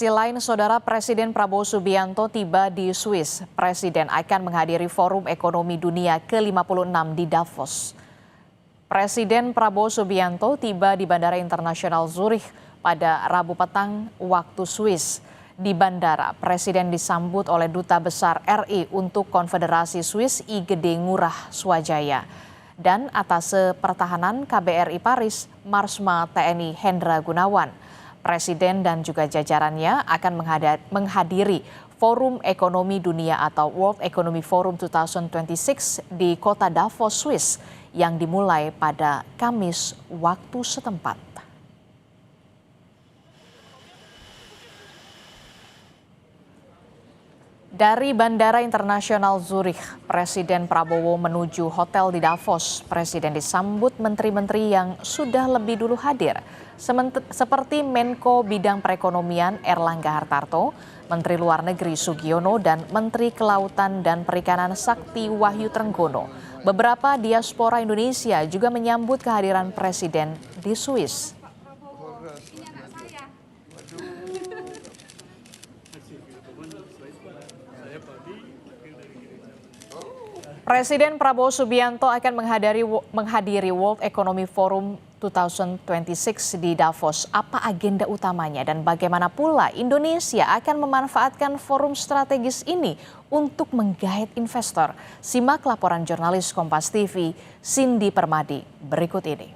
Sisi lain, Saudara Presiden Prabowo Subianto tiba di Swiss. Presiden akan menghadiri Forum Ekonomi Dunia ke-56 di Davos. Presiden Prabowo Subianto tiba di Bandara Internasional Zurich pada Rabu petang waktu Swiss. Di bandara, Presiden disambut oleh Duta Besar RI untuk Konfederasi Swiss Igede Ngurah Swajaya dan Atase Pertahanan KBRI Paris, Marsma TNI Hendra Gunawan. Presiden dan juga jajarannya akan menghadiri Forum Ekonomi Dunia atau World Economic Forum 2026 di kota Davos, Swiss yang dimulai pada Kamis waktu setempat. Dari Bandara Internasional Zurich, Presiden Prabowo menuju hotel di Davos. Presiden disambut menteri-menteri yang sudah lebih dulu hadir, seperti Menko Bidang Perekonomian Erlangga Hartarto, Menteri Luar Negeri Sugiono, dan Menteri Kelautan dan Perikanan Sakti Wahyu Trenggono. Beberapa diaspora Indonesia juga menyambut kehadiran Presiden di Swiss. Presiden Prabowo Subianto akan menghadiri World Economic Forum 2026 di Davos. Apa agenda utamanya dan bagaimana pula Indonesia akan memanfaatkan forum strategis ini untuk menggait investor? Simak laporan jurnalis Kompas TV, Cindy Permadi, berikut ini.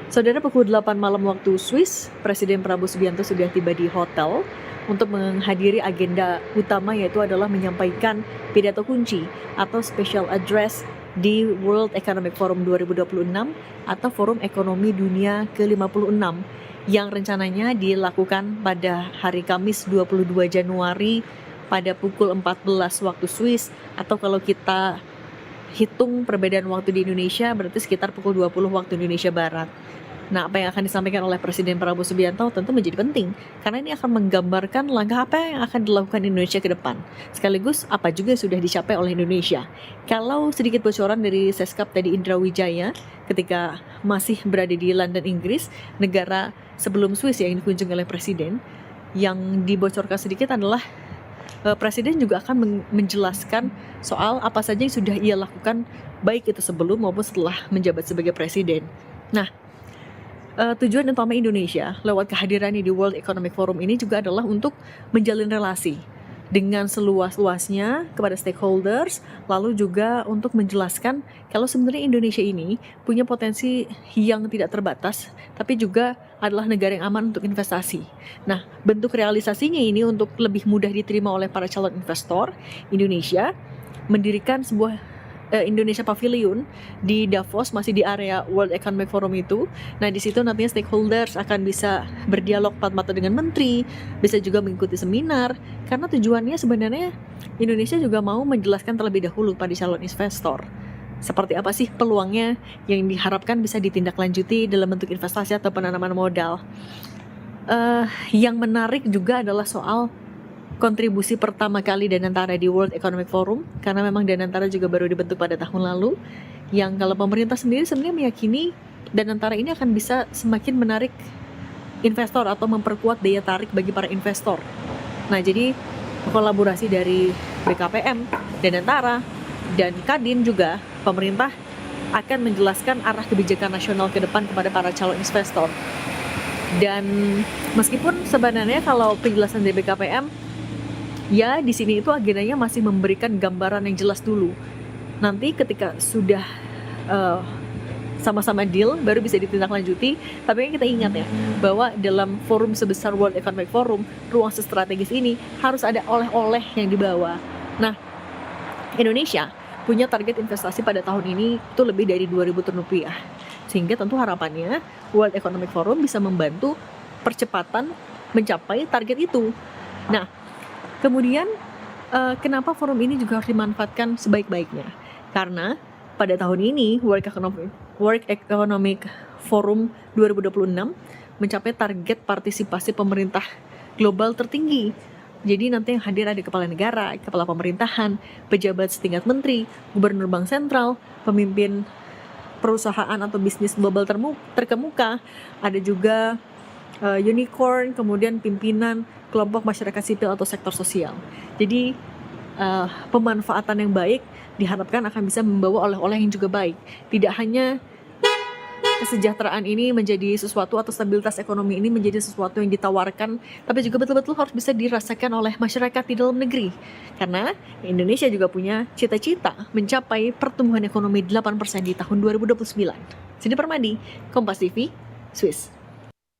Saudara, pukul 8 malam waktu Swiss, Presiden Prabowo Subianto sudah tiba di hotel untuk menghadiri agenda utama, yaitu adalah menyampaikan pidato kunci atau special address di World Economic Forum 2026 atau Forum Ekonomi Dunia ke-56 yang rencananya dilakukan pada hari Kamis 22 Januari pada pukul 14 waktu Swiss, atau kalau kita hitung perbedaan waktu di Indonesia berarti sekitar pukul 20 waktu Indonesia Barat. Nah, apa yang akan disampaikan oleh Presiden Prabowo Subianto tentu menjadi penting, karena ini akan menggambarkan langkah apa yang akan dilakukan Indonesia ke depan. Sekaligus apa juga yang sudah dicapai oleh Indonesia. Kalau sedikit bocoran dari Seskap tadi Indra Wijaya, ketika masih berada di London, Inggris, negara sebelum Swiss yang dikunjungi oleh Presiden, yang dibocorkan sedikit adalah Presiden juga akan menjelaskan soal apa saja yang sudah ia lakukan, baik itu sebelum maupun setelah menjabat sebagai Presiden. Nah, tujuan utama Indonesia lewat kehadirannya di World Economic Forum ini juga adalah untuk menjalin relasi dengan seluas-luasnya kepada stakeholders, lalu juga untuk menjelaskan kalau sebenarnya Indonesia ini punya potensi yang tidak terbatas, tapi juga adalah negara yang aman untuk investasi. Nah, bentuk realisasinya ini untuk lebih mudah diterima oleh para calon investor, Indonesia mendirikan sebuah Indonesia Pavilion di Davos, masih di area World Economic Forum itu. Nah, di situ nantinya stakeholders akan bisa berdialog empat mata dengan menteri, bisa juga mengikuti seminar, karena tujuannya sebenarnya Indonesia juga mau menjelaskan terlebih dahulu pada calon investor seperti apa sih peluangnya yang diharapkan bisa ditindaklanjuti dalam bentuk investasi atau penanaman modal. Yang menarik juga adalah soal kontribusi pertama kali Danantara di World Economic Forum, karena memang Danantara juga baru dibentuk pada tahun lalu, yang kalau pemerintah sendiri sebenarnya meyakini Danantara ini akan bisa semakin menarik investor atau memperkuat daya tarik bagi para investor. Nah, jadi kolaborasi dari BKPM, Danantara, dan Kadin juga pemerintah akan menjelaskan arah kebijakan nasional ke depan kepada para calon investor. Dan meskipun sebenarnya kalau penjelasan dari BKPM, ya, di sini itu agendanya masih memberikan gambaran yang jelas dulu. Nanti ketika sudah sama-sama deal, baru bisa ditindaklanjuti. Tapi yang kita ingat ya, bahwa dalam forum sebesar World Economic Forum, ruang strategis ini harus ada oleh-oleh yang dibawa. Nah, Indonesia punya target investasi pada tahun ini itu lebih dari 2.000 triliun rupiah. Sehingga tentu harapannya World Economic Forum bisa membantu percepatan mencapai target itu. Nah, kemudian, kenapa forum ini juga harus dimanfaatkan sebaik-baiknya? Karena pada tahun ini World Economic Forum 2026 mencapai target partisipasi pemerintah global tertinggi. Jadi nanti yang hadir ada kepala negara, kepala pemerintahan, pejabat setingkat menteri, gubernur bank sentral, pemimpin perusahaan atau bisnis global terkemuka, ada juga unicorn, kemudian pimpinan kelompok masyarakat sipil atau sektor sosial. Jadi pemanfaatan yang baik diharapkan akan bisa membawa oleh-oleh yang juga baik. Tidak hanya kesejahteraan ini menjadi sesuatu atau stabilitas ekonomi ini menjadi sesuatu yang ditawarkan, tapi juga betul-betul harus bisa dirasakan oleh masyarakat di dalam negeri. Karena Indonesia juga punya cita-cita mencapai pertumbuhan ekonomi 8% di tahun 2029. Sini Permadi, Kompas TV, Swiss.